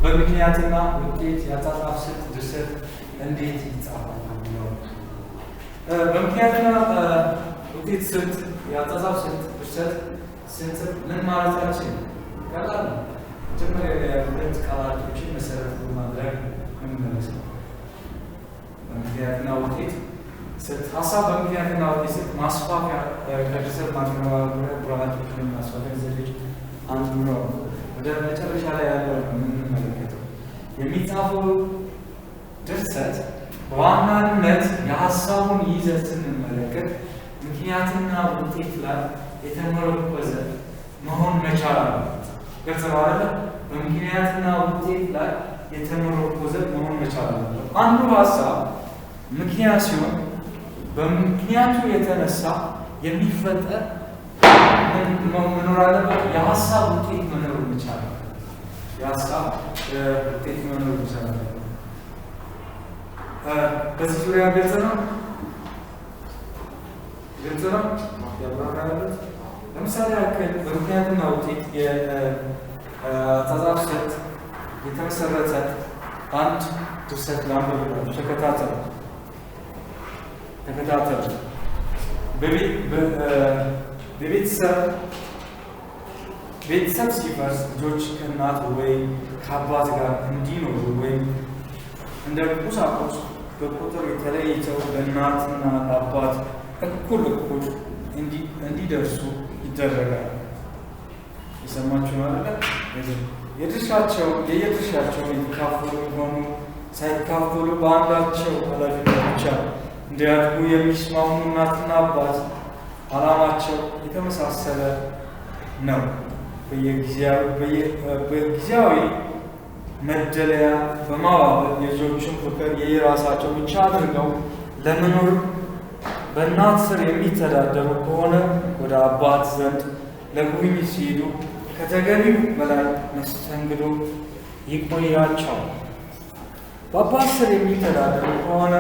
በምክንያትና ውጤት ያጻጻፍ ስልት ድርሰት እንዴት ይጻፋል ነው በምክንያትና ውጤት ስልት ያጻጻፍ ስልት ድርሰት ስንጽፍ ምን ማለታችን ቀላል ነው መጀመሪያ ሁለት ቃላቶችን መሰረት በማድረግ እንመለሳለን በምክንያትና ውጤት ስልት ሀሳብ በምክንያትና ውጤት ስልት ማስፋፊያ ከድርሰት ማቀነባበሪያ ብርሃናቶችን ማስፋፊያ ዘዴዎች አንዱ ነው ወደ መጨረሻ ላይ ያለው የምንመለከተው የሚጻፈው ድርሰት በዋናነት የሀሳቡን ይዘት ስንመለከት ምክንያትና ውጤት ላይ የተመረኮዘ መሆን መቻል አለበት ግልጽ ነው አይደል በምክንያትና ውጤት ላይ የተመረኮዘ መሆን መቻል አለበት አንዱ ሀሳብ ምክንያት ሲሆን በምክንያቱ የተነሳ የሚፈጠር መኖር አለበት የሀሳብ ውጤት መኖር መቻል አለበት የሀሳብ ውጤት መኖር መቻል አለበት በዚህ ዙሪያ ግልጽ ነው ያብራራለት ለምሳሌ ያክል በምክንያትና ውጤት የአጻጻፍ ስልት የተመሰረተ አንድ ድርሰት ላንብብላችሁ ተከታተሉ ቤተሰብ ሲፈርስ ልጆች ከእናት ወይም ከአባት ጋር እንዲኖሩ ወይም እንደ ቁሳቁስ በቁጥር የተለይተው ለእናትና ለአባት እኩል እንዲደርሱ ይደረጋል የሰማችሁ ማለት የየድርሻቸው የተካፈሉ ሆኑ ሳይካፈሉ በአንዳቸው ኃላፊነት ብቻ እንዲያድጉ የሚስማሙ እናትና አባት ዓላማቸው የተመሳሰለ ነው በጊዜያዊ መደለያ በማባበል የልጆቹን ፍቅር የራሳቸው ብቻ አድርገው ለመኖር በእናት ስር የሚተዳደሩ ከሆነ ወደ አባት ዘንድ ለጉብኝት ሲሄዱ ከተገቢው በላይ መስተንግዶ ይቆያቸዋል በአባት ስር የሚተዳደሩ ከሆነ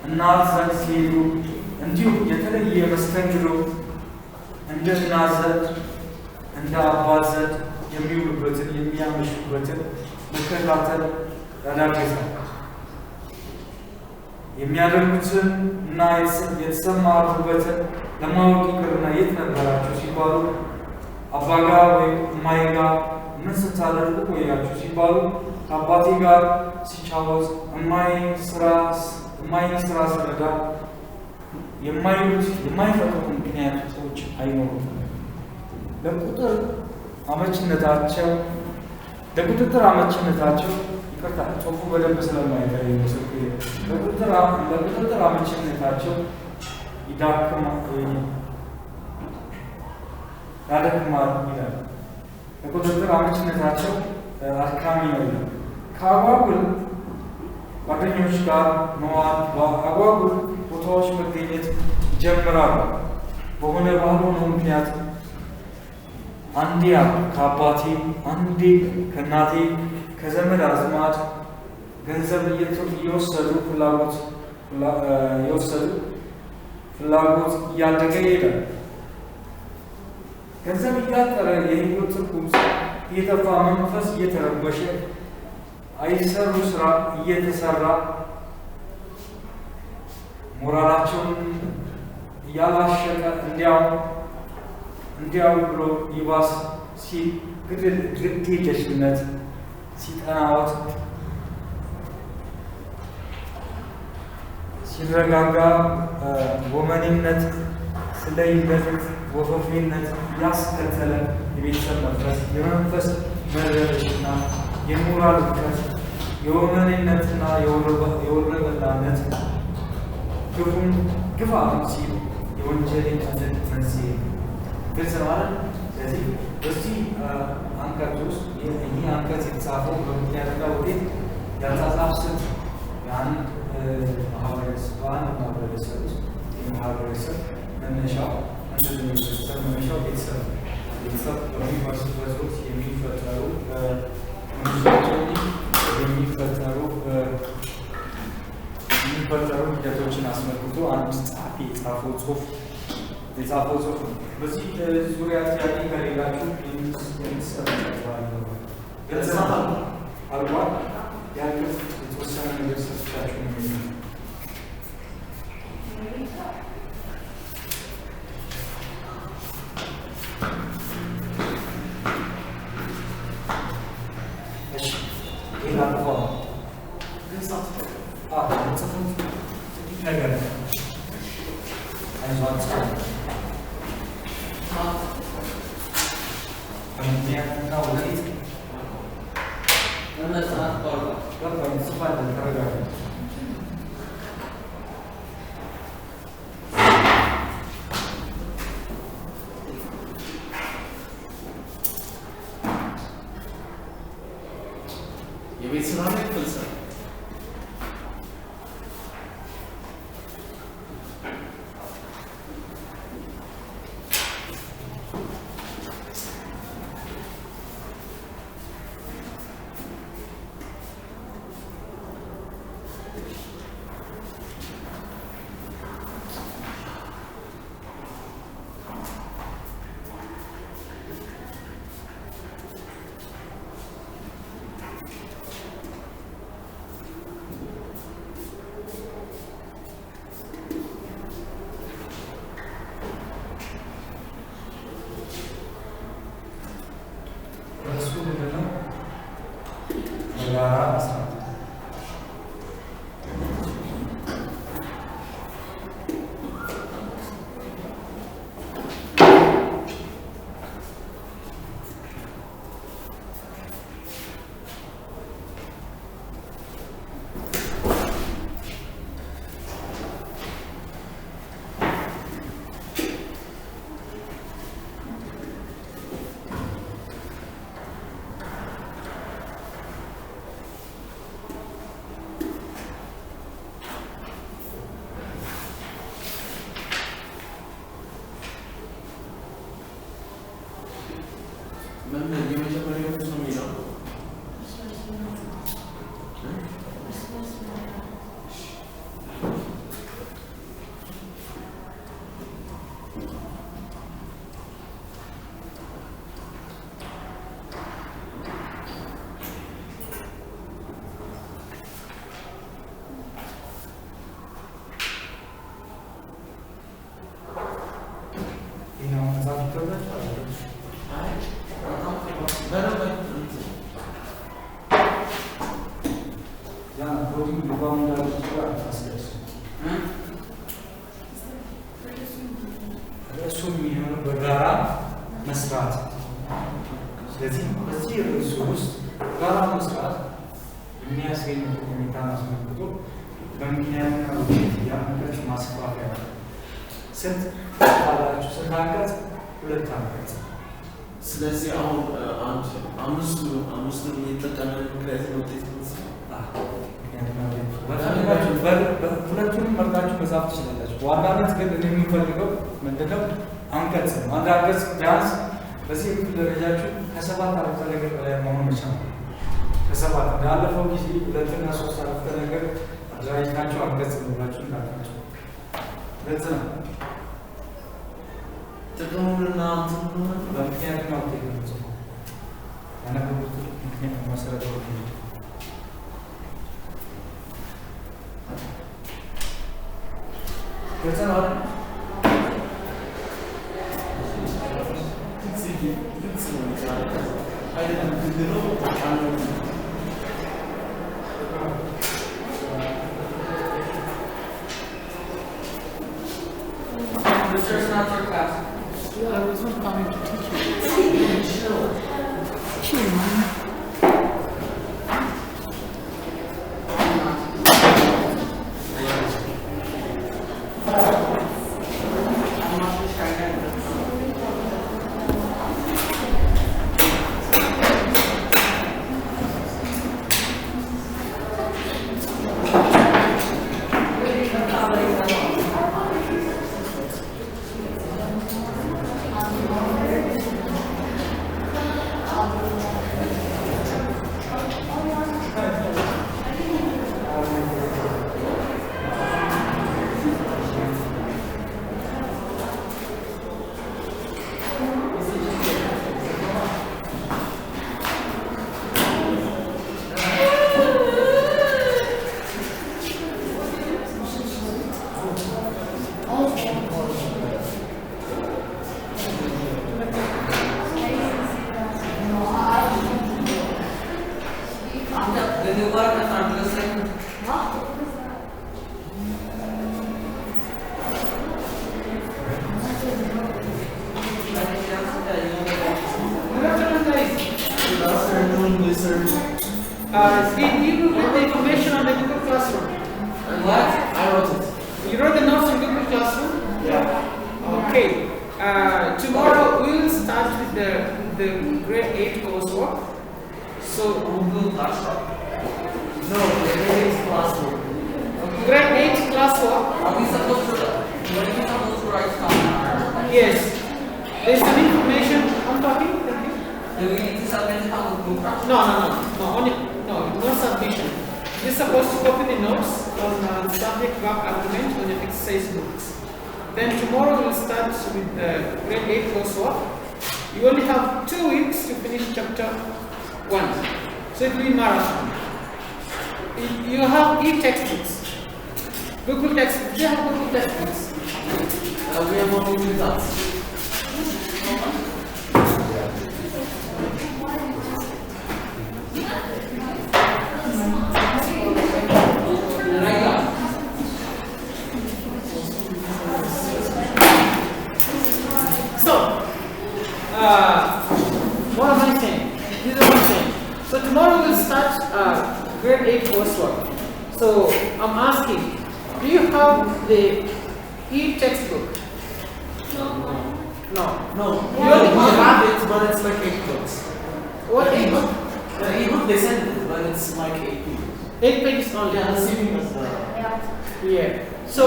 እናት ዘንድ ሲሄዱ እንዲሁ የተለየ መስተንግዶ እንደ እናት ዘንድ እንደ አባት ዘንድ የሚውሉበትን የሚያመሹበትን መከታተል ያዳግታል የሚያደርጉትን እና የተሰማሩበትን ለማወቅ ይቅርና የት ነበራችሁ ሲባሉ አባጋ ወይም እማዬ ጋር ምን ስታደርጉ ቆያችሁ ሲባሉ ከአባቴ ጋር ሲጫወት እማዬን ስራ ስረዳ የማይፈጥሩ ምክንያቶች አይኖሩም ለቁጥጥር አመችነታቸው ይቅርታ ጽሑፉ በደንብ ስለማይታይ ለቁጥጥር አመችነታቸው ያደክማል ይላል ለቁጥጥር አመችነታቸው አድካሚ ነው ይላል ከአጓጉል ጓደኞች ጋር መዋል በአጓጉል ቦታዎች መገኘት ይጀምራሉ በሆነ ባልሆነ ምክንያት አንዴ ከአባቴ አንዴ ከእናቴ ከዘመድ አዝማድ ገንዘብ እየወሰዱ ፍላጎት እያደገ ይሄዳል ገንዘብ እያጠረ የህይወት ትርጉም እየጠፋ መንፈስ እየተረበሸ አይሰሩ ስራ እየተሰራ ሞራላቸውን እያላሸቀ እንዲያው ብሎ ይባስ ሲል ግዴለሽነት ሲጠናወት ሲረጋጋ ወመኔነት ስለይነት ወፈፌነት ያስከተለ የቤተሰብ መፍረስ የመንፈስ መረበሽና የሞራል ውድቀት የወመኔነትና የወረበላነት ግፋ ሲል የወንጀለኝነት መንስኤ ግልጽ ማለት ስለዚህ በዚህ አንቀጽ ውስጥ ይህ አንቀጽ የተጻፈው በምክንያትና ውጤት ያጻጻፍ ስልት የአንድ ማህበረሰብ ውስጥ የማህበረሰብ መነሻው ቤተሰብ ቤተሰብ በሚፈርስበት ወቅት የሚፈጠሩ ሂደቶችን አስመልክቶ አንድ ጸሐፊ የጻፈው ጽሑፍ ነው። በዚህ ዙሪያ ጥያቄ ከሌላችሁ የምትሰራቸው አልቋል። ያሉት የተወሰነ ነገር ሰጥቻችሁ ነው የሚሆነው። እሺ ይሄን አልቋል። ነገር አይዟችሁ ከምክንያትና ወደፊት ጽፋለን ተረጋጋ። የቤት ስራ ላይ ፍልሰት በጋራ መስራት። ስለዚህ በዚህ ርዕስ ውስጥ ጋራ መስራት የሚያስገኘው ሁኔታ አስመልክቶ በምክንያትና ውጤት ያመጣችሁ ማስፋፊያ ስንት አላችሁ? ስንት አንቀጽ? 2 አንቀጽ። ስለዚህ አሁን አምስቱን እየተጠቀምን ምክንያት ነው ውጤት ሁለቱንም መርጣችሁ መጻፍ ትችላላችሁ። በዋናነት ግን እኔ የሚፈልገው ምንድነው አንቀጽ ነው። አንድ አንቀጽ ቢያንስ በዚህ የክፍል ደረጃችሁ ከ7 አረፍተ ነገር በላይ መሆን መቻል። ከ7 እንዳለፈው ጊዜ 2 እና 3 አረፍተ ነገር አደራጅታችሁ አንቀጽ ብላችሁ እንዳታችሁ። ግልጽ ነው። ጥቅሙንና በምክንያትና ውጤት ነው ጽፈው ያነበቡት ምክንያት መሰረት ነው። ግልጽ ነው። It's not your class. Yeah, I wasn't coming to teach you. Chill, man. the grade 8 coursework. So Google Classroom. No, grade 8 classroom. grade 8 classwork. Are we supposed to? What are we supposed to write down? Yes. There's some information. I'm talking. Do we need to submit it on Google Classroom? No submission. You're supposed to copy the notes on subject verb argument on your exercise books. Then tomorrow we'll start with the grade 8 coursework. You only have 2 weeks to finish chapter 1. So it will be marathon. You have e-textbooks. Google textbooks. Do you have Google textbooks? We have more Google Docs. What am I saying? This is what I'm saying. So tomorrow we'll start grade 8 coursework. So I'm asking, do you have the e-textbook? No. We have it, but it's like 8 books. What ebook? The ebook they sent it, but it's like 8 pages. 8 pages only. Yeah, the same as the. Yeah. So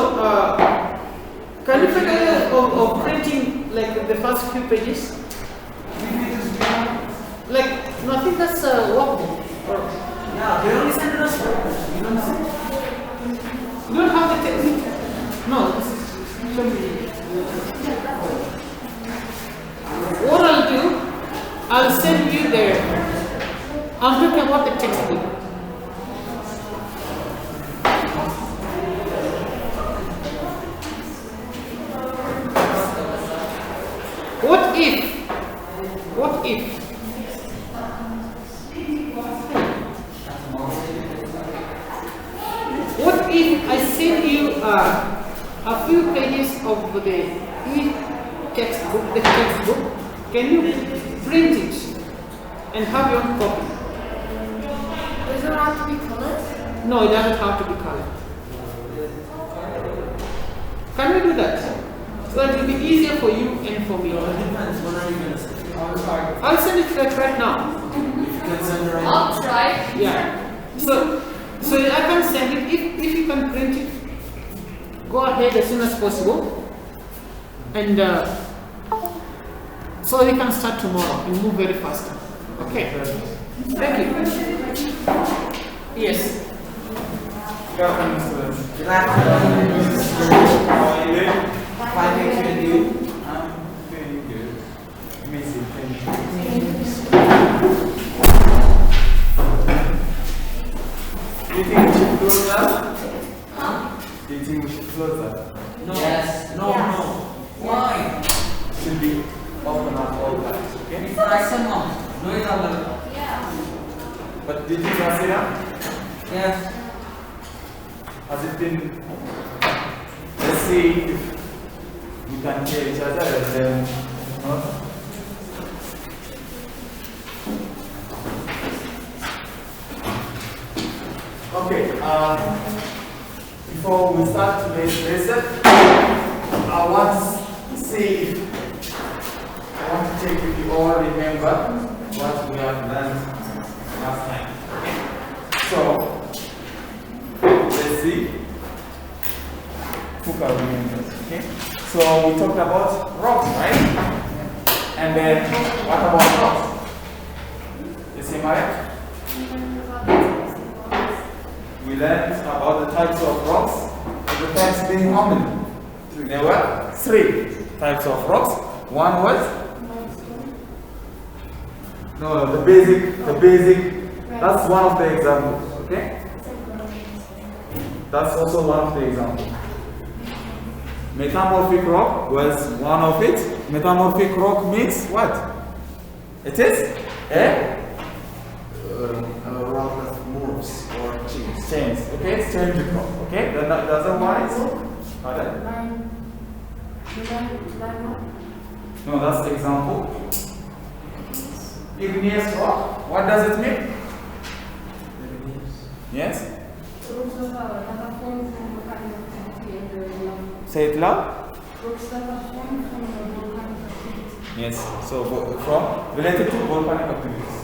can you figure out of printing like the first few pages? Like, no, I think that's a workbook. Yeah, they only sent us workbook. You don't see? You don't have the text. No, this is something. What I'll do, I'll send you there. I'm talking about the textbook. What if I send you a few pages of the textbook, can you print it and have your own copy? Does it have to be colored? No, it doesn't have to be colored. Can we do that? So it will be easier for you and for me. It depends. When are you going to send it? I'll send it like right now. If you can send it right I'll now. try. Yeah. So I can send it. If you can print it, go ahead as soon as possible. And so we can start tomorrow and move very fast. Okay. Thank you. Yes. Good afternoon, students. Good afternoon. How are you doing? Fine, thank you. I'm doing good. Amazing, thank you. Do you think we should close that? Do you think we should close that? No. Yes. No. Why? Should be open at all times, okay? It's like someone. No, it's not. Yeah. But did you consider? Yes. Has it been? Let's see if we can hear each other and then not. Okay, before we start today's lesson, I want to see if I want to check if you all remember what we have learned last time. So let's see who can remember. Okay. So we talked about rocks, right? And then what about rocks? Is it right? We learned about the types of rocks, and the types being how many? There were 3 types of rocks. One was the basic. That's one of the examples. Okay. That's also one of the examples. Metamorphic rock was one of it. Metamorphic rock means what? It is a rock that moves or changes. change. Okay, it's change rock. Okay, the other one is pardon? No, that's the example. Igneous rock. What does it mean? Yes. Say it loud. Rocks that are formed from the volcanic activity. Yes. So from related to volcanic activities,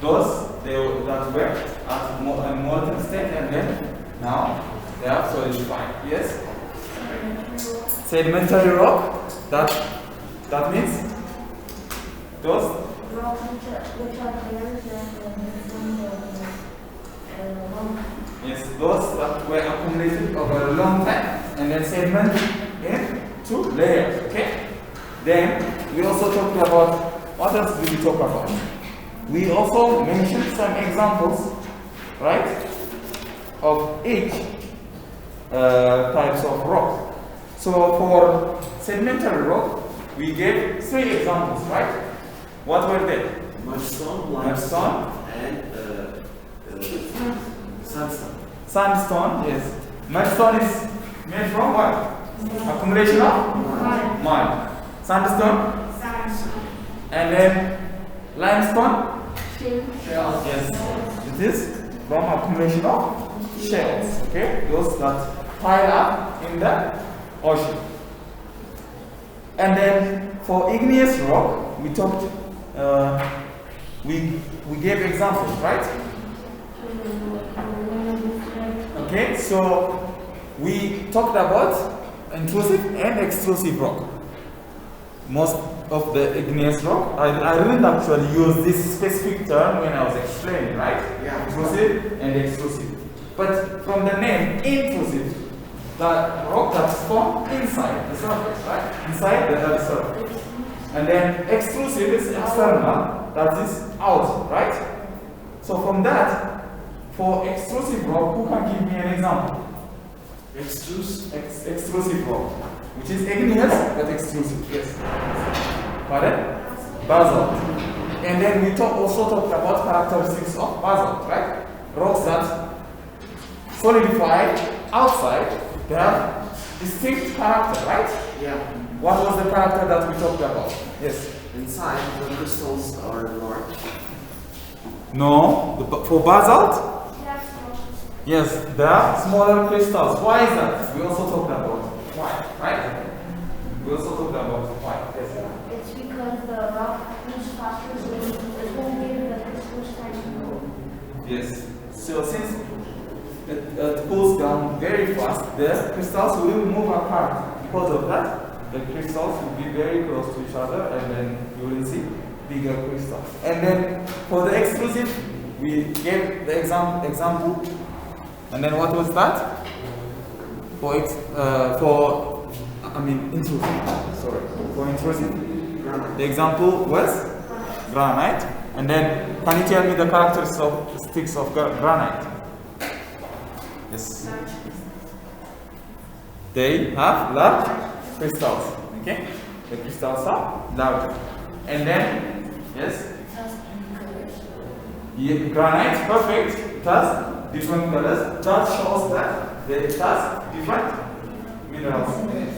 those that were at molten state and then now they are solidified. Yes. Sedimentary rock. That means those. Rock which are layers Yes, those that were accumulated over a long time and then sediment into layers. Okay. Then we also talked about, what else did we talk about? We also mentioned some examples, right, of each types of rock. So for sedimentary rock, we gave 3 examples, right? What were they? Mudstone, Mudstone, and sandstone. Sandstone, yes. Mudstone is made from what? Accumulation of mud. Sandstone, and then limestone. shells. Yes, it is from accumulation of shells. Okay, those that pile up in the ocean. And then for igneous rock, we talked. We gave examples, right? Okay, so we talked about intrusive and extrusive rock. Most of the igneous rock, I didn't actually use this specific term when I was explaining, right? Yeah. Intrusive and extrusive. But from the name intrusive, the rock that's formed inside the surface, right? Inside the earth's surface. And then extrusive is external, that is out, right? So from that, for extrusive rock, who can give me an example? Extrusive rock, which is igneous but extrusive. Yes. Pardon? Basalt. And then we also talked about characteristics of basalt, right? Rocks that solidify outside, they have distinct character, right? Yeah. What was the character that we talked about? Yes. Inside, the crystals are large. No. For basalt? Yes, there are smaller crystals. Why is that? We also talked about why, right? We also talked about why. Yes. It's because the rock moves faster, so it won't give the crystals time to move. Yes. So since it cools down very fast, the crystals will move apart. Because of that, the crystals will be very close to each other, and then you will see bigger crystals. And then for the extrusive, we gave the example. And then what was that? Intrusive. Sorry. For intrusive, the example was granite. And then, can you tell me the characteristics of granite? Yes. They have large crystals. Okay. The crystals are larger. And then, yes. Granite, perfect. It has different colors. That shows that it has different minerals in it.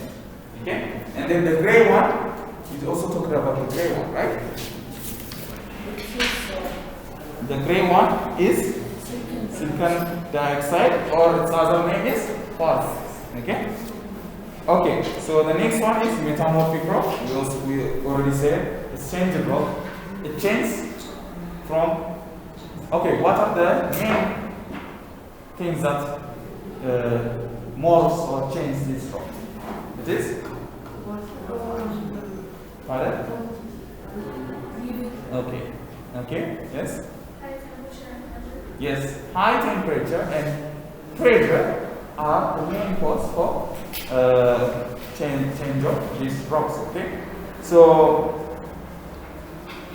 Okay? And then the gray one, we also talked about the gray one, right? The gray one is silicon dioxide, or its other name is phosphorus. Okay? Okay, so the next one is metamorphic rock. We already said it's changeable. It changes from. Okay, what are the main things that morphs or change this rock? It is? Pardon? Okay. Okay, yes? Yes, high temperature and pressure are the main cause for change of these rocks, okay? So,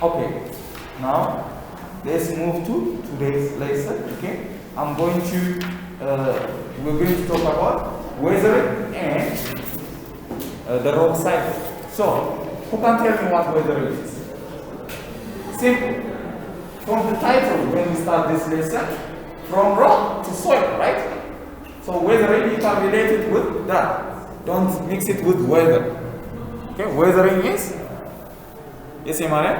okay, now let's move to today's lesson, okay? We're going to talk about weathering and the rock cycle. So, who can tell me what weathering is? Simple. From the title, when we start this lesson, from rock to soil, right? So weathering, you can relate it with that. Don't mix it with weather. Okay, weathering is? Yes, Amharic?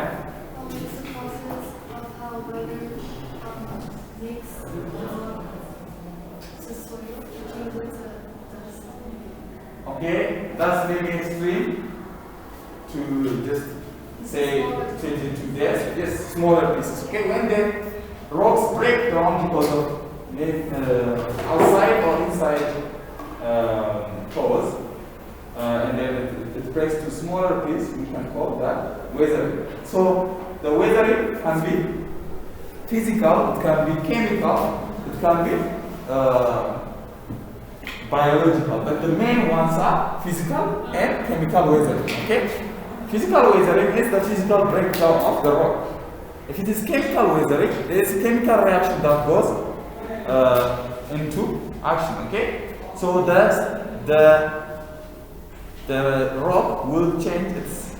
It's the process of how weather makes the soil change into dust. Okay, dust may be extreme. to just say change it to this, just smaller pieces. Okay, when the rocks break down because of outside or inside cores, and then it breaks to smaller pieces, we can call that weathering. So the weathering can be physical, it can be chemical, it can be biological, but the main ones are physical and chemical weathering. Okay, physical weathering is the physical breakdown of the rock. If it is chemical weathering, there is a chemical reaction that goes into action. Okay, so the rock will change its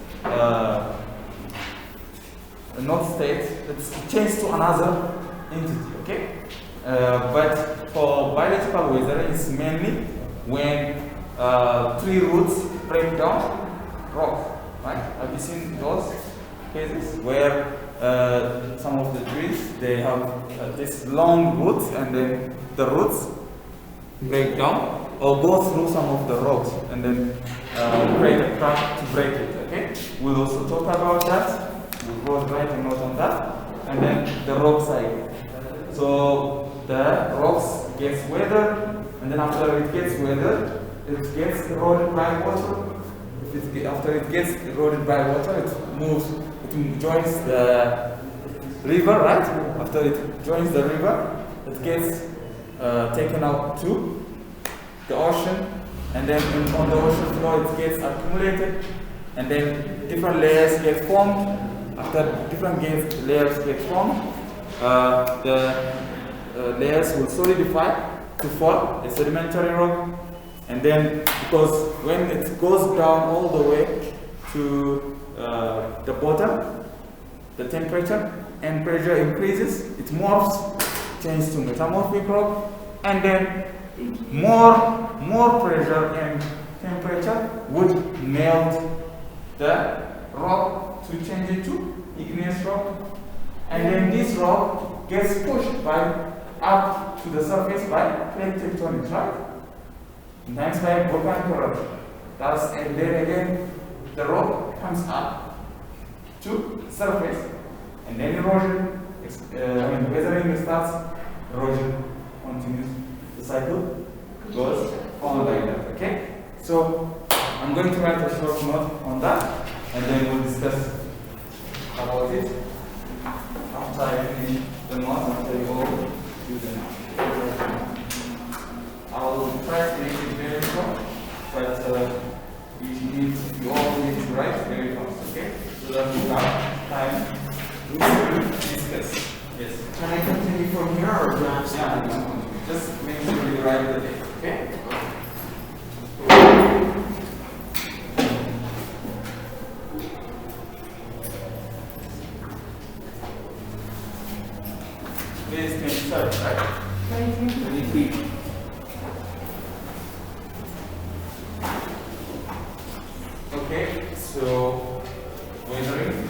not state, it's changed to another entity. Okay, but for biological weathering, it's mainly when tree roots break down rock. Right? Have you seen those cases where some of the trees, they have this long roots, and then the roots break down or go through some of the rocks and then create a crack to break it. Okay, we'll also talk about that. We'll write a note on that, and then the rock cycle. So the rocks gets weathered, and then after it gets weathered, it gets eroded by water. After it gets eroded by water, it moves. It joins the river, right? After it joins the river, it gets taken out to the ocean, and then on the ocean floor it gets accumulated, and then different layers get formed. After different layers get formed, the layers will solidify to form a sedimentary rock, and then because when it goes down all the way to the bottom, the temperature and pressure increases, it morphs, changes to metamorphic rock, and then more pressure and temperature would melt the rock to change it to igneous rock, and then this rock gets pushed up to the surface by plate tectonics, right? Sometimes by volcanic eruption. Thus, and then again the rock comes up to the surface, and then erosion, weathering starts, erosion continues, the cycle goes on like that. Okay? So I'm going to write a short note on that, and then we'll discuss about it after I finish the notes, after you all do the notes. I'll try to make it very short, but you all need to write very fast, okay? So that we have time to discuss. Yes. Can I continue from here, or do I Yeah, just make sure you write the date, okay? This is 23rd, right? 23. Okay, so weathering.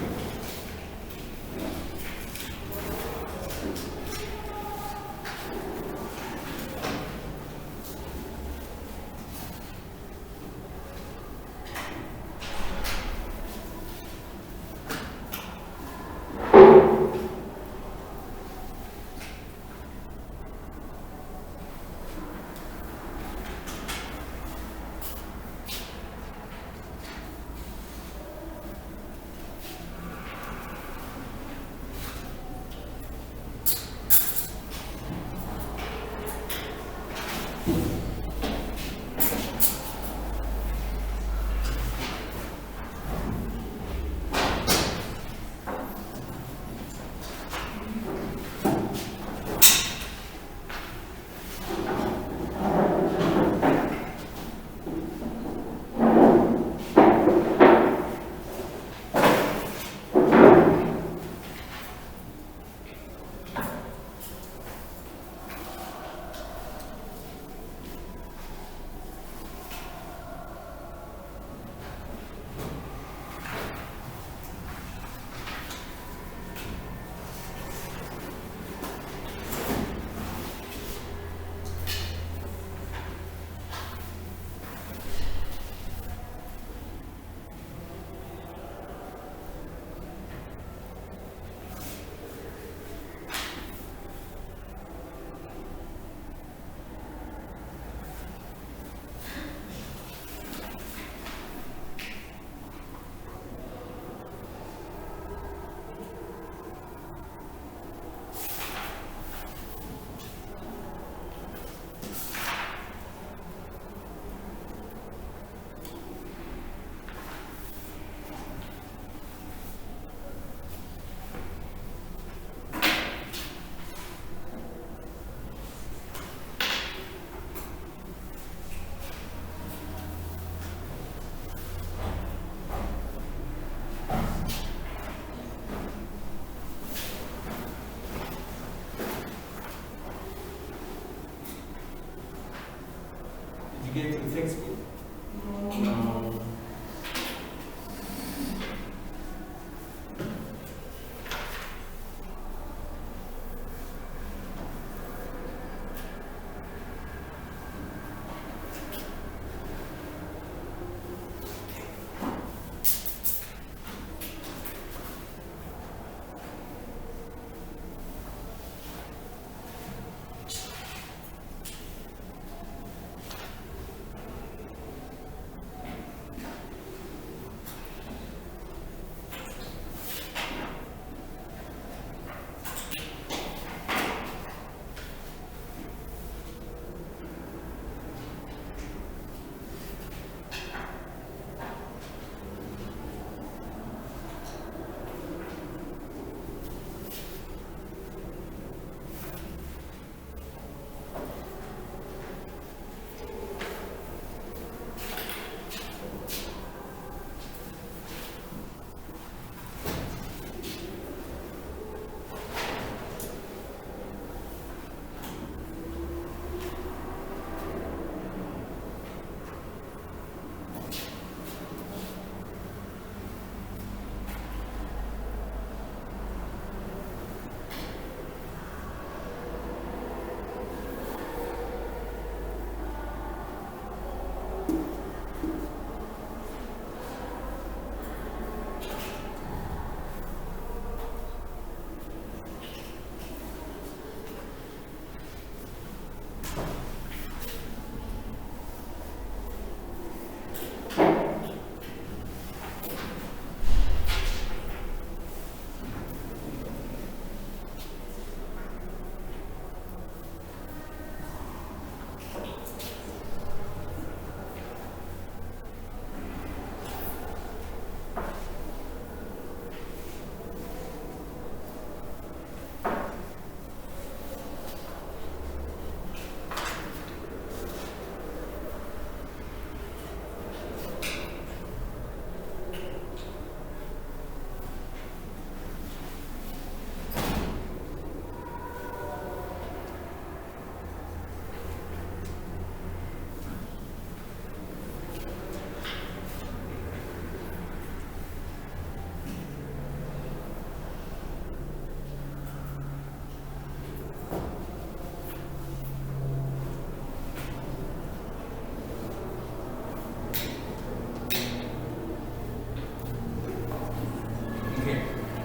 you get to textbook? No.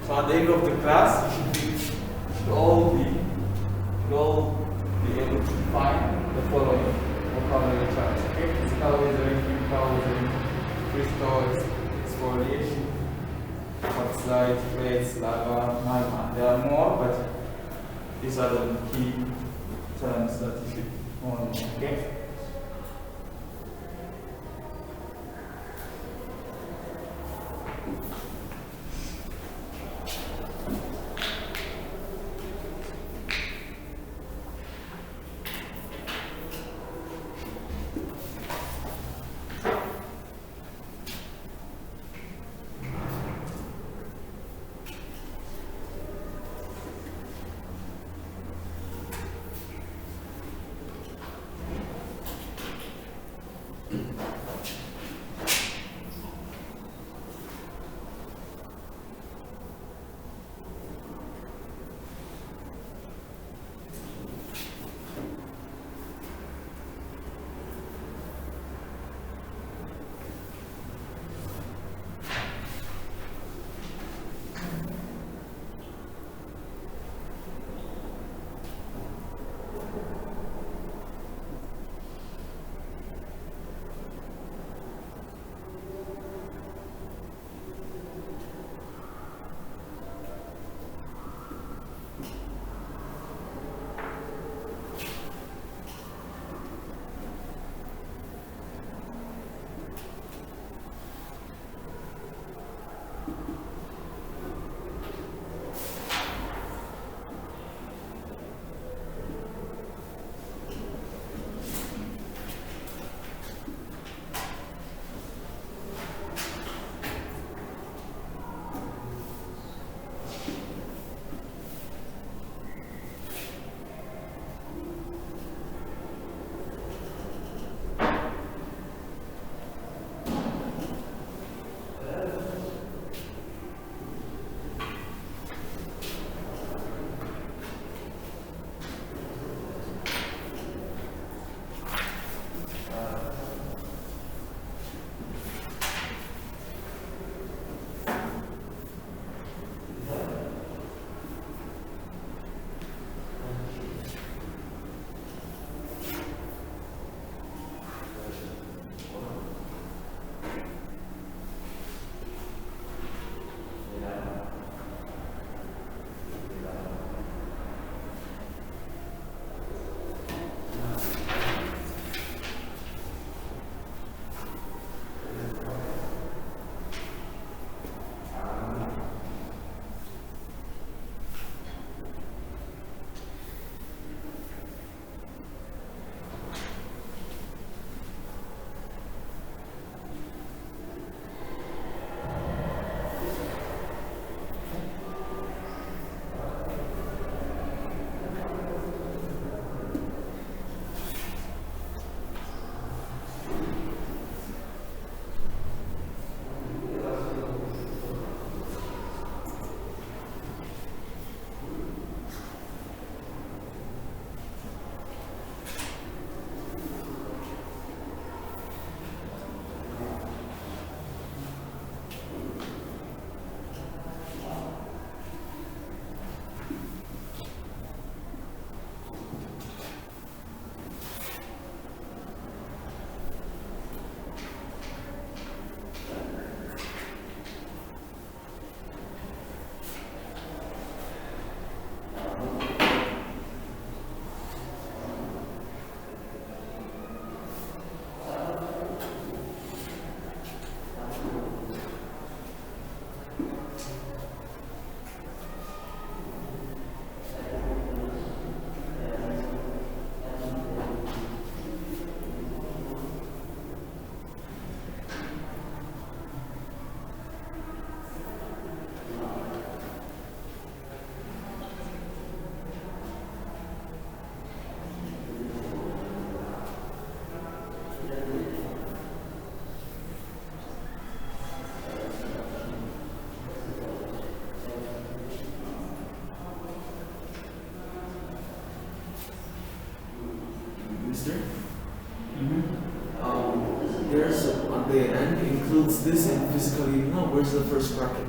So at the end of the class, you should all be able to find the following vocabulary terms. Okay, physical weathering, chemical weathering, crystals, exfoliation, oxide, clays, lava, magma. There are more, but these are the key terms that you should know. Okay. there's on the end includes this and physically no. Where's the first bracket?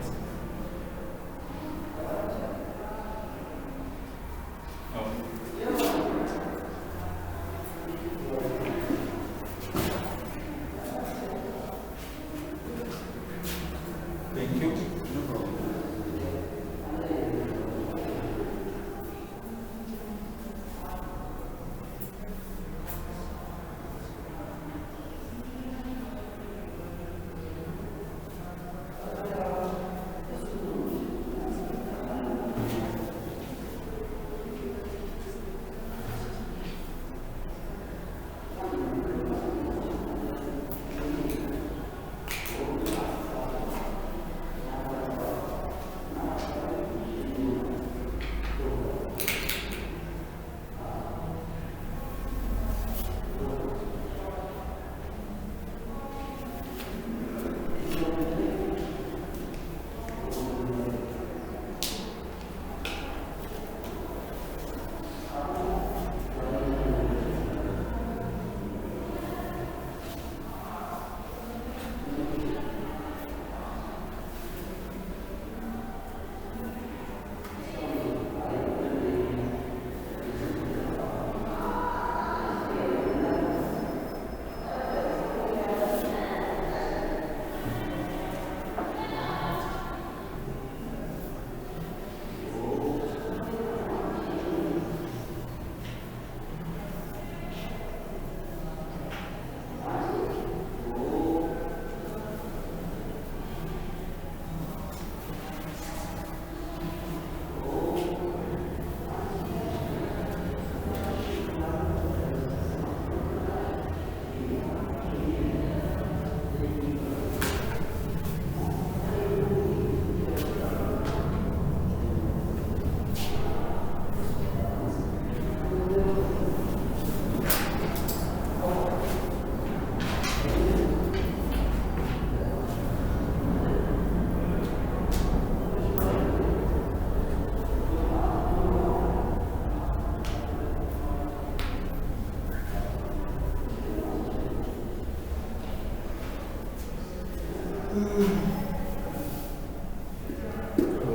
Thank you. No problem.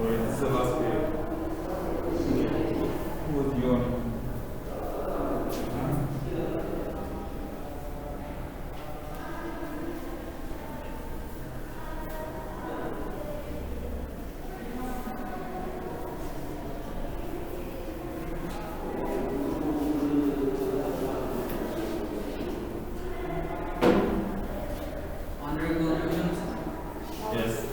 This is the last period. Who was you on? Honorable Williams, Yes.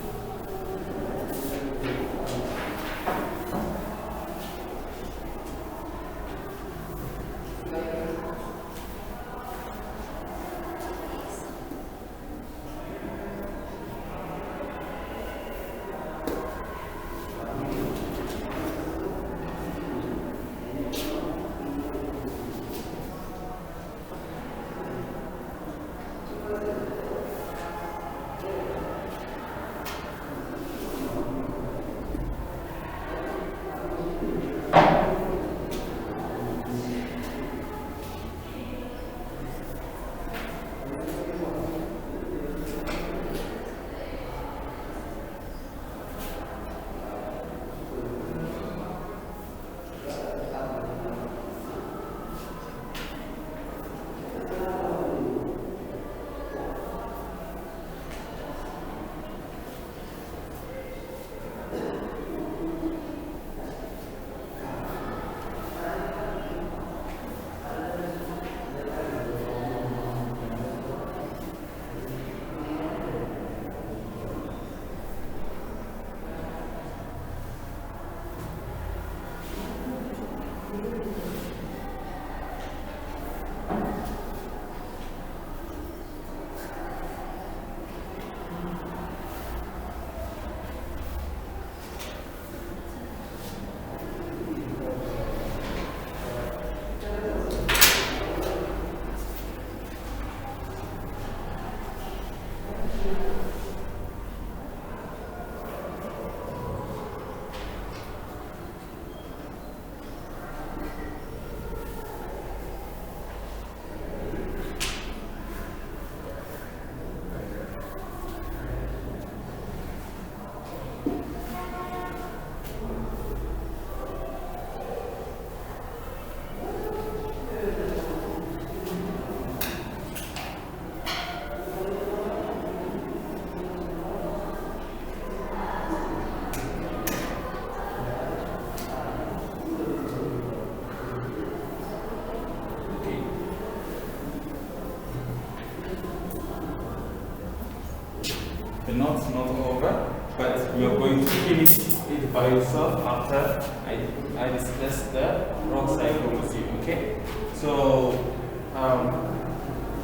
The note's not over, but you are going to finish it by yourself after I discuss the rock cycle with you, okay? So,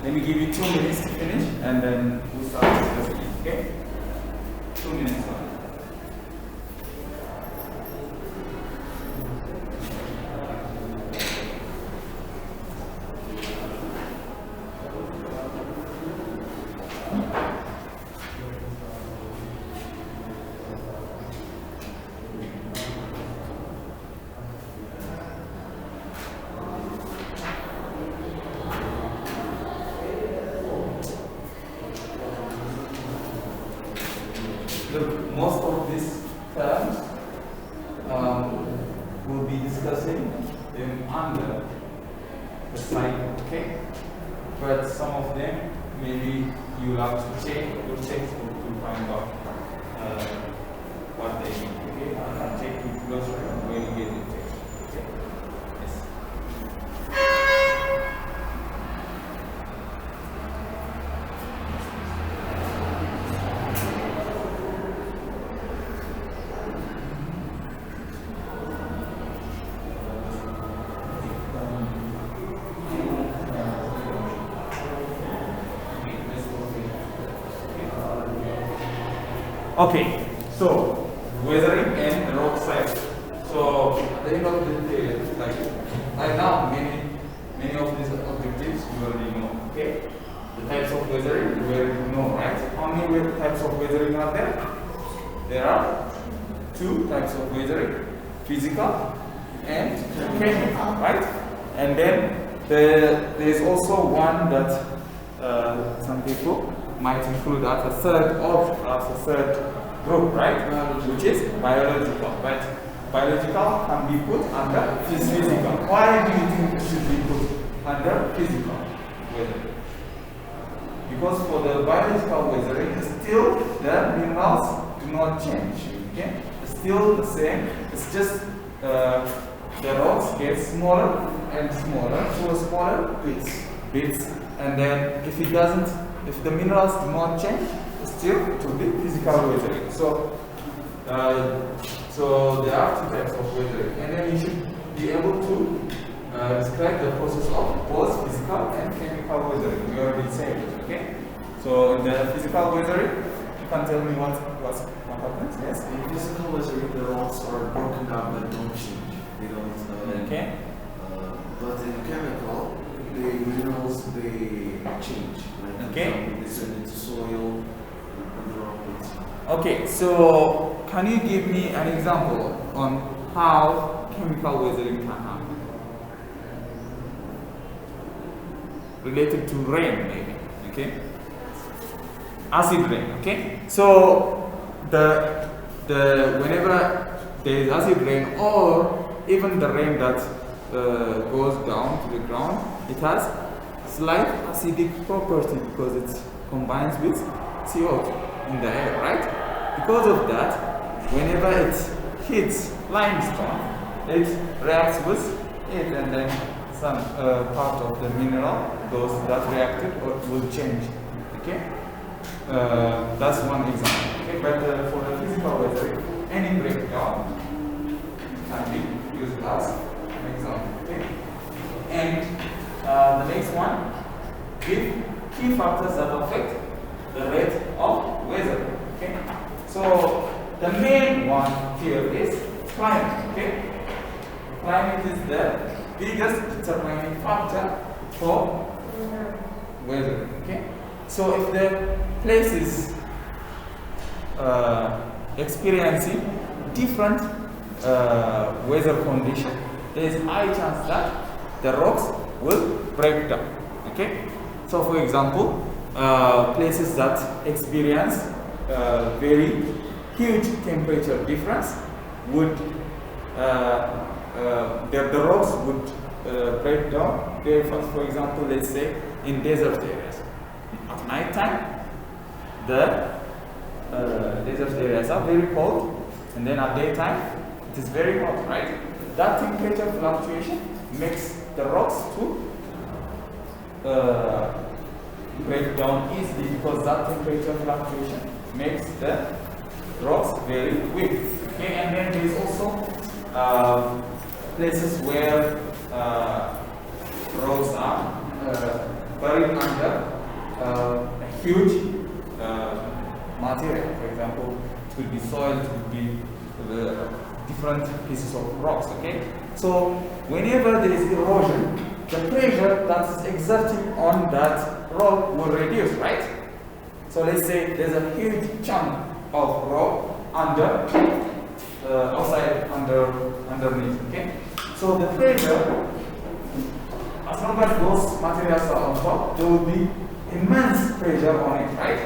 let me give you 2 minutes to finish and then we'll start discussing it, okay? 2 minutes only. Look, most of these terms we'll be discussing them under the cycle, okay? But some of them maybe you'll have to check your textbook to find out what they mean, okay? And check your glossary when you get the textbook, okay? Yes. Okay, so weathering and rock cycle. So at the end of the day, like right now, many of these objectives you already know. Okay, the types of weathering you already know, right? How many types of weathering are there? There are 2 types of weathering: physical and chemical, right? And then there is also one that some people might include as a third group, right? Which is biological. But biological can be put under physical. Why do you think it should be put under physical weathering? Because for the biological weathering, still the minerals do not change. Okay, it's still the same. It's just the rocks get smaller and smaller, so smaller bits, and then if the minerals do not change, still it will be physical weathering. So, so there are 2 types of weathering, and then you should be able to describe the process of both physical and chemical weathering. We already said it, okay? So in the physical weathering, you can tell me what happens. Yes. In physical weathering, the rocks are broken down but don't change. They don't. Okay. But in chemical, the minerals they change. Like Okay. they turn into soil and the rock is. Okay, so can you give me an example on how chemical weathering can happen? Related to rain, maybe. Okay. Acid rain. Okay. So whenever there is acid rain, or even the rain that goes down to the ground, it has slight acidic property because it combines with CO2 in the air, right? Because of that, whenever it hits limestone, it reacts with it, and then some part of the mineral, those that reacted, will change. Okay, that's one example. Okay, but for the physical weathering, any breakdown can be used as an example. Okay, and the next one, give key factors that affect the rate of weathering. Okay, so the main one here is climate. Okay, climate is the biggest determining factor for weathering. Okay, so if the place is experiencing different weather conditions, there is high chance that the rocks will break down. Okay, so for example, places that experience very huge temperature difference would the rocks would break down very fast. For example, let's say in desert areas, at night time the desert areas are very cold, and then at daytime it is very hot, right? That temperature fluctuation makes the rocks to break down easily because that temperature fluctuation makes the rocks very weak. Okay, and then there is also places where rocks are buried under a huge material. For example, it could be soil, it could be different pieces of rocks. Okay, so whenever there is erosion, the pressure that is exerting on that rock will reduce, right? So let's say there's a huge chunk of rock underneath. Okay, so the pressure, as long as those materials are on top, there will be immense pressure on it, right?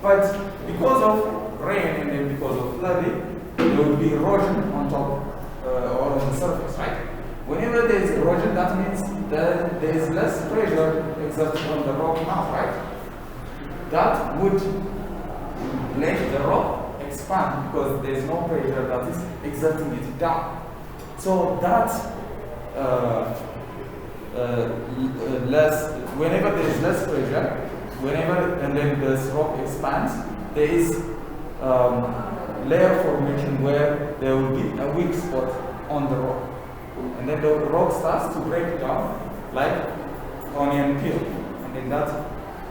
But because of rain and then because of flooding, there will be erosion on top or on the surface, right? Whenever there is erosion, that means that there is less pressure exerted on the rock now, right? That would let the rock expand because there is no pressure that is exerting it down. So that whenever there is less pressure, and then this rock expands, there is layer formation where there will be a weak spot on the rock, and then the rock starts to break down like onion peel, and in that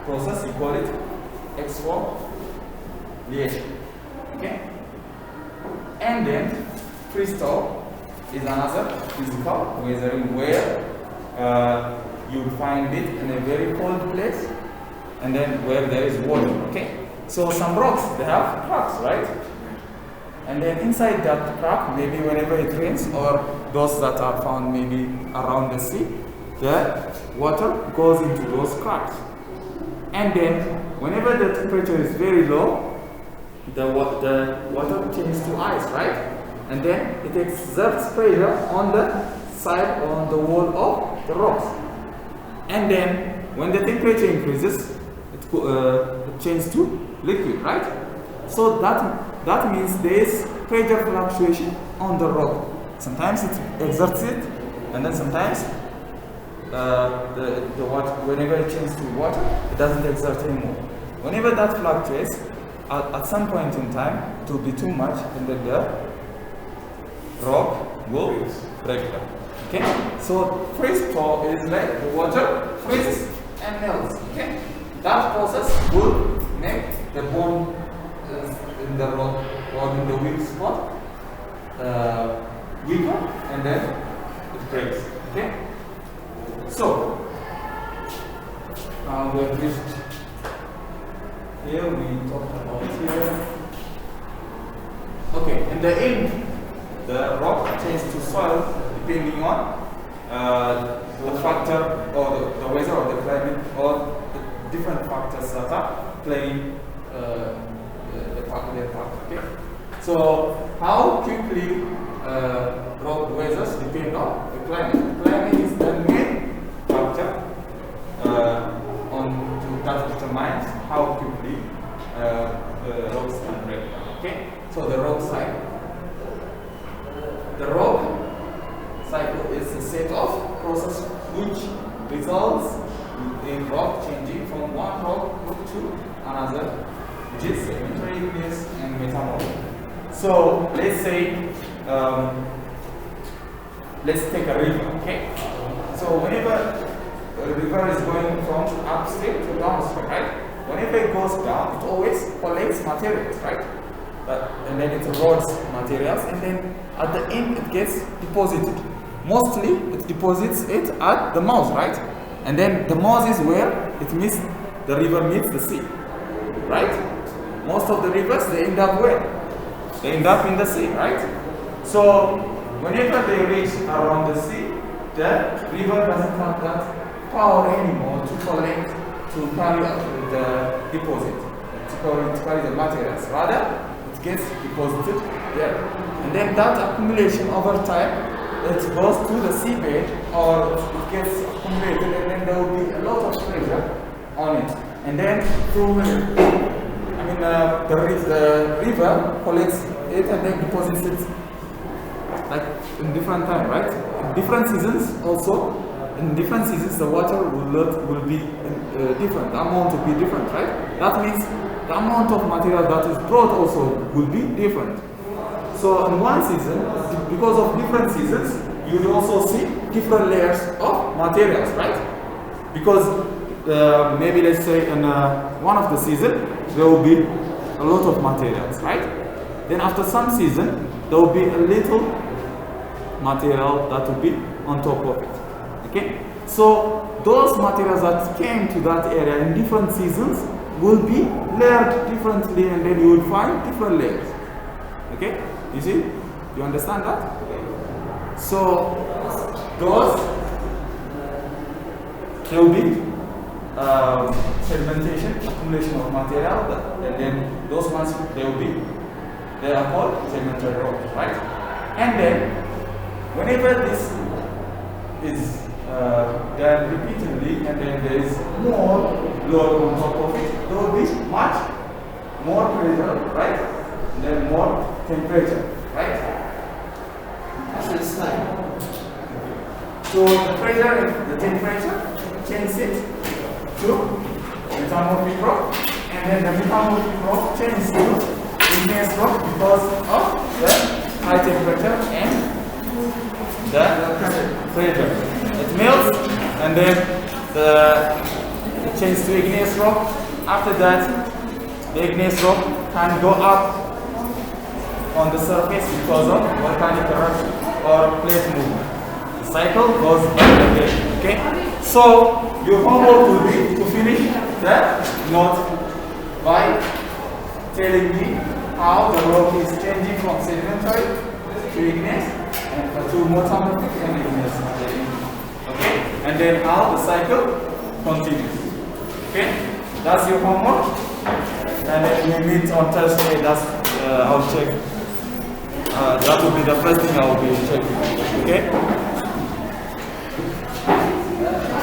process we call it exfoliation. Okay, and then freeze-thaw is another physical weathering where you find it in a very cold place and then where there is water. Okay, so some rocks, they have cracks, right? And then inside that crack, maybe whenever it rains or those that are found maybe around the sea, the water goes into those cracks. And then whenever the temperature is very low, the water changes to ice, right? And then it exerts pressure on the side, on the wall of the rocks. And then when the temperature increases, it changes to liquid, right? So that means there is pressure fluctuation on the rock. Sometimes it exerts it, and then sometimes the water, whenever it changes to water, it doesn't exert anymore. Whenever that fluctuates, at some point in time, it will be too much, and then the rock will break down. Okay, so freeze-thaw is like the water freezes and melts. Okay, that process will make the bone in the rock or in the weak spot weaker, and then it breaks. Okay, so we have reached here. We talked about here. Okay, in the end, the rock changes to soil depending on the factor or the weather or the climate or the different factors that are playing their part. Okay, so how quickly rock weathers depend on the climate. The climate is the main factor that determines how quickly the rocks can break down. Okay, so the rock cycle. The rock cycle is a set of processes which results in rock changing from one rock to another, which is sedimentary, igneous, and metamorphic. So let's say, let's take a river. Okay, so whenever a river is going from upstream to downstream, right? Whenever it goes down, it always collects materials, right? And then it erodes materials, and then at the end it gets deposited. Mostly it deposits it at the mouth, right? And then the mouth is where the river meets the sea, right? Most of the rivers, they end up where? They end up in the sea, right? So whenever they reach around the sea, the river doesn't have that power anymore to collect, to carry up the deposit, to carry the materials. Rather, it gets deposited there. And then that accumulation over time, it goes to the seabed, or it gets accumulated, and then there will be a lot of pressure on it. And then through the river collects it and then deposits it like in different time, right? In different seasons also, in different seasons the water will be different, the amount will be different, right? That means the amount of material that is brought also will be different. So in one season, because of different seasons, you will also see different layers of materials, right? Because maybe let's say in one of the season there will be a lot of materials, right? Then after some season there will be a little material that will be on top of it. Okay, so those materials that came to that area in different seasons will be layered differently, and then you will find different layers. Okay, you see, you understand that? So those there will be sedimentation, accumulation of material, and then those ones they are called sedimentary rocks, right? And then whenever this is done repeatedly, and then there is more load on top of it, there will be much more pressure, right? And then more temperature, right? Actually, it's like So the pressure and the temperature change it to metamorphic rock, and then the metamorphic rock changes to igneous rock because of the high temperature and the pressure. It melts, and then it changes to igneous rock. After that, the igneous rock can go up on the surface because of volcanic eruption or plate movement. The cycle goes back again. Okay? So your homework will be to finish that note by telling me how the rock is changing from sedimentary to igneous and to metamorphic and igneous. Okay? And then how the cycle continues. Okay? That's your homework. And then we meet on Thursday. That's I'll check. That will be the first thing I will be checking. Okay?